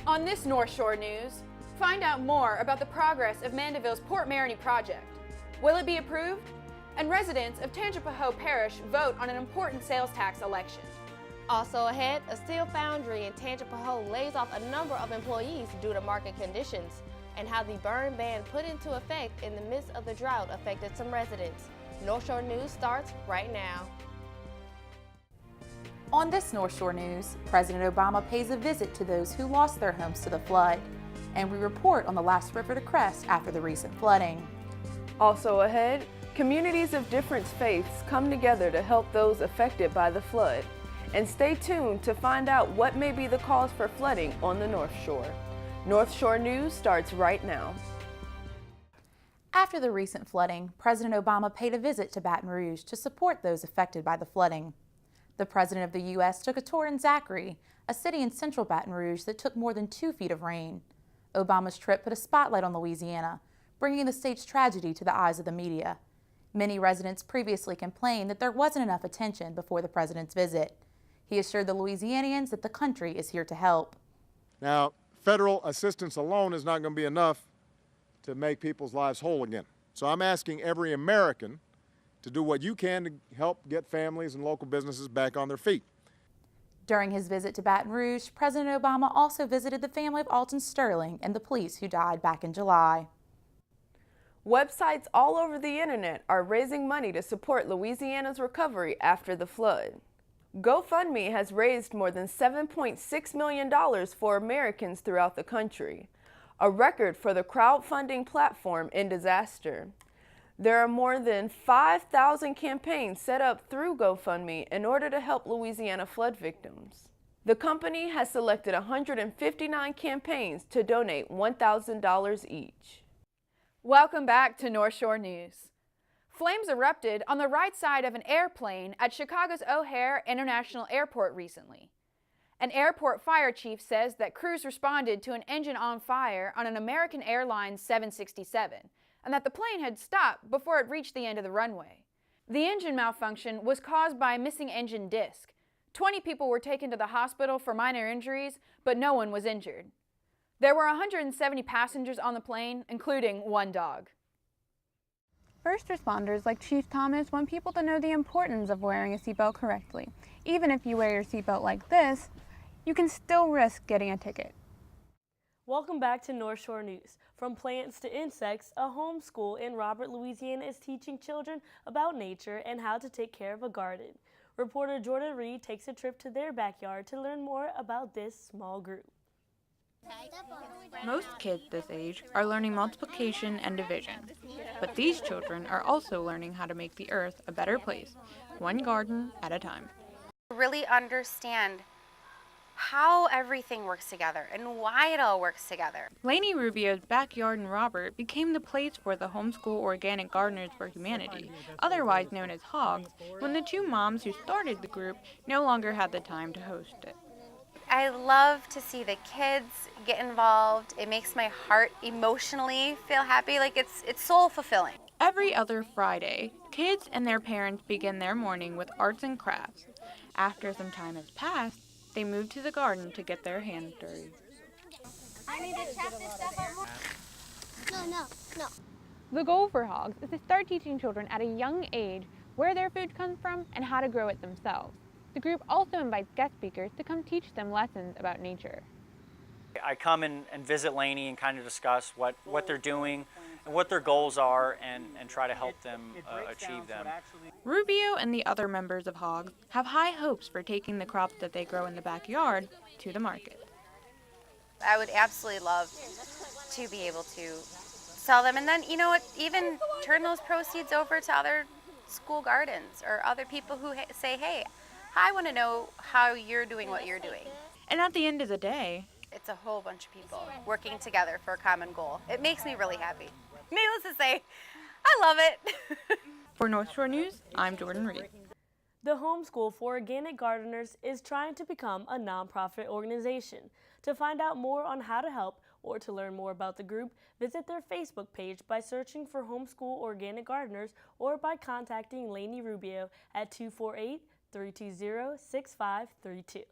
On this North Shore News, find out more about the progress of Mandeville's Port Maroney project. Will it be approved? And residents of Tangipahoa Parish vote on an important sales tax election. Also ahead, a steel foundry in Tangipahoa lays off a number of employees due to market conditions, and how the burn ban put into effect in the midst of the drought affected some residents. North Shore News starts right now. On this North Shore News, President Obama pays a visit to those who lost their homes to the flood, and we report on the last river to crest after the recent flooding. Also ahead, communities of different faiths come together to help those affected by the flood. And stay tuned to find out what may be the cause for flooding on the North Shore. North Shore News starts right now. After the recent flooding, President Obama paid a visit to Baton Rouge to support those affected by the flooding. The President of the U.S. took a tour in Zachary, a city in central Baton Rouge that took more than 2 feet of rain. Obama's trip put a spotlight on Louisiana, bringing the state's tragedy to the eyes of the media. Many residents previously complained that there wasn't enough attention before the president's visit. He assured the Louisianians that the country is here to help. Now, federal assistance alone is not going to be enough to make people's lives whole again. So I'm asking every American to do what you can to help get families and local businesses back on their feet. During his visit to Baton Rouge, President Obama also visited the family of Alton Sterling and the police who died back in July. Websites all over the internet are raising money to support Louisiana's recovery after the flood. GoFundMe has raised more than $7.6 million for Americans throughout the country, a record for the crowdfunding platform in disaster. There are more than 5,000 campaigns set up through GoFundMe in order to help Louisiana flood victims. The company has selected 159 campaigns to donate $1,000 each. Welcome back to North Shore News. Flames erupted on the right side of an airplane at Chicago's O'Hare International Airport recently. An airport fire chief says that crews responded to an engine on fire on an American Airlines 767, and that the plane had stopped before it reached the end of the runway. The engine malfunction was caused by a missing engine disc. 20 people were taken to the hospital for minor injuries, but no one was injured. There were 170 passengers on the plane, including one dog. First responders like Chief Thomas want people to know the importance of wearing a seatbelt correctly. Even if you wear your seatbelt like this, you can still risk getting a ticket. Welcome back to North Shore News. From plants to insects, a homeschool in Robert, Louisiana is teaching children about nature and how to take care of a garden. Reporter Jordan Reid takes a trip to their backyard to learn more about this small group. Most kids this age are learning multiplication and division, but these children are also learning how to make the earth a better place, one garden at a time. Really understand how everything works together and why it all works together. Lainey Rubio's backyard in Robert became the place for the Homeschool Organic Gardeners for Humanity, otherwise known as HOGS, when the two moms who started the group no longer had the time to host it. I love to see the kids get involved. It makes my heart emotionally feel happy, like it's soul fulfilling. Every other Friday, kids and their parents begin their morning with arts and crafts. After some time has passed, they move to the garden to get their hands dirty. I need to chop this stuff up more. No. The goal for HOGS is to start teaching children at a young age where their food comes from and how to grow it themselves. The group also invites guest speakers to come teach them lessons about nature. I come and visit Lainey and kind of discuss what they're doing and what their goals are and try to help them achieve them. Rubio and the other members of HOGS have high hopes for taking the crops that they grow in the backyard to the market. I would absolutely love to be able to sell them and then, you know what, even turn those proceeds over to other school gardens or other people who say, hey, I want to know how you're doing what you're doing. And at the end of the day, it's a whole bunch of people working together for a common goal. It makes me really happy. Needless to say, I love it. For North Shore News, I'm Jordan Reid. The Homeschool for Organic Gardeners is trying to become a nonprofit organization. To find out more on how to help or to learn more about the group, visit their Facebook page by searching for Homeschool Organic Gardeners or by contacting Lainey Rubio at 248-320-6532.